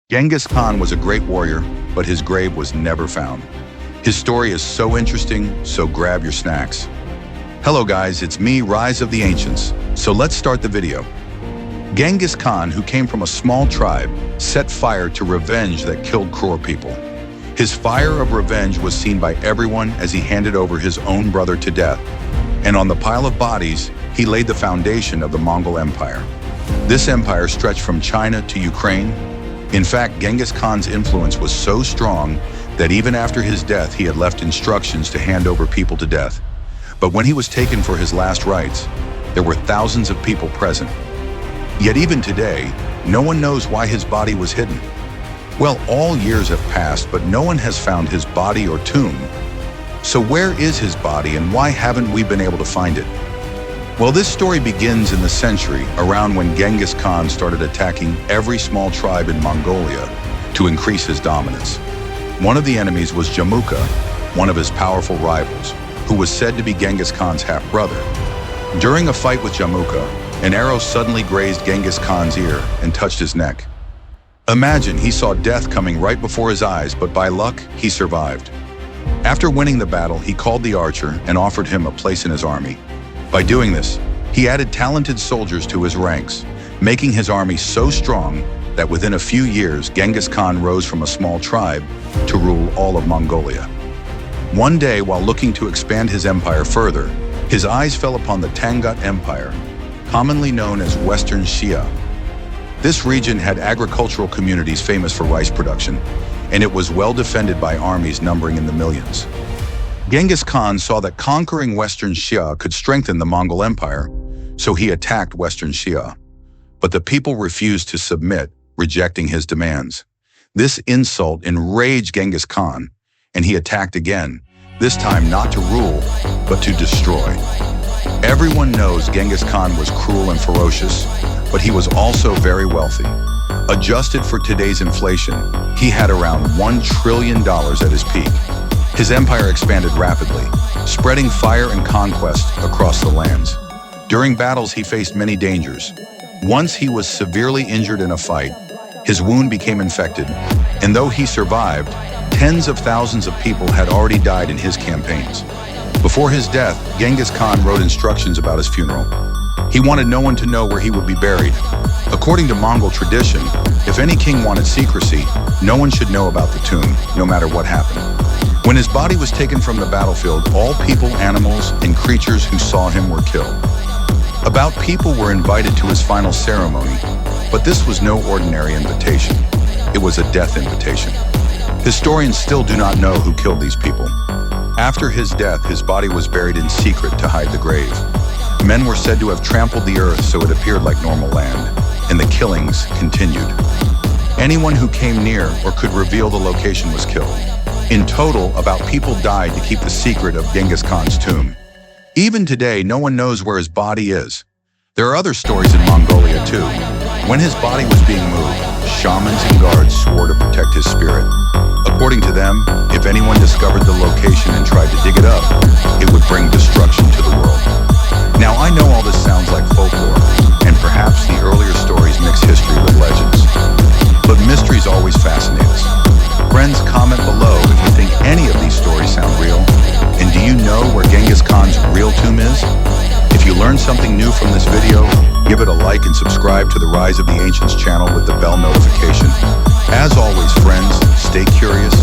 Genghis Khan was a great warrior, but his grave was never found. His story is so interesting, so grab your snacks. Hello guys, it's me, Rise of the Ancients. So let's start the video. Genghis Khan, who came from a small tribe, set fire to revenge that killed cruel people. His fire of revenge was seen by everyone as he handed over his own brother to death. And on the pile of bodies, he laid the foundation of the Mongol Empire. This empire stretched from China to Ukraine. In fact, Genghis Khan's influence was so strong that even after his death, he had left instructions to hand over people to death. But when he was taken for his last rites, there were thousands of people present. Yet even today, no one knows why his body was hidden. Well, all years have passed, but no one has found his body or tomb. So where is his body and why haven't we been able to find it? Well, this story begins in the century around when Genghis Khan started attacking every small tribe in Mongolia to increase his dominance. One of the enemies was Jamuka, one of his powerful rivals, who was said to be Genghis Khan's half-brother. During a fight with Jamuka, an arrow suddenly grazed Genghis Khan's ear and touched his neck. Imagine, he saw death coming right before his eyes, but by luck, he survived. After winning the battle, he called the archer and offered him a place in his army. By doing this, he added talented soldiers to his ranks, making his army so strong that within a few years, Genghis Khan rose from a small tribe to rule all of Mongolia. One day, while looking to expand his empire further, his eyes fell upon the Tangut Empire, commonly known as Western Xia. This region had agricultural communities famous for rice production, and it was well defended by armies numbering in the millions. Genghis Khan saw that conquering Western Xia could strengthen the Mongol Empire, so he attacked Western Xia. But the people refused to submit, rejecting his demands. This insult enraged Genghis Khan, and he attacked again, this time not to rule, but to destroy. Everyone knows Genghis Khan was cruel and ferocious, but he was also very wealthy. Adjusted for today's inflation, he had around $1 trillion at his peak. His empire expanded rapidly, spreading fire and conquest across the lands. During battles, he faced many dangers. Once he was severely injured in a fight, his wound became infected, and though he survived, tens of thousands of people had already died in his campaigns. Before his death, Genghis Khan wrote instructions about his funeral. He wanted no one to know where he would be buried. According to Mongol tradition, if any king wanted secrecy, no one should know about the tomb, no matter what happened. When his body was taken from the battlefield, all people, animals, and creatures who saw him were killed. About people were invited to his final ceremony, but this was no ordinary invitation. It was a death invitation. Historians still do not know who killed these people. After his death, his body was buried in secret to hide the grave. Men were said to have trampled the earth so it appeared like normal land, and the killings continued. Anyone who came near or could reveal the location was killed. In total, about people died to keep the secret of Genghis Khan's tomb. Even today, no one knows where his body is. There are other stories in Mongolia too. When his body was being moved, shamans and guards swore to protect his spirit. According to them, if anyone discovered the location and tried to dig it up, it would bring destruction to the world. Now, I know all this sounds like folklore, and perhaps the earlier stories mix history with legends. But mysteries always fascinate us. Friends, comment below if you think any of these stories sound real. And do you know where Genghis Khan's real tomb is? If you learned something new from this video, give it a like and subscribe to the Rise of the Ancients channel with the bell notification. As always, friends, stay curious,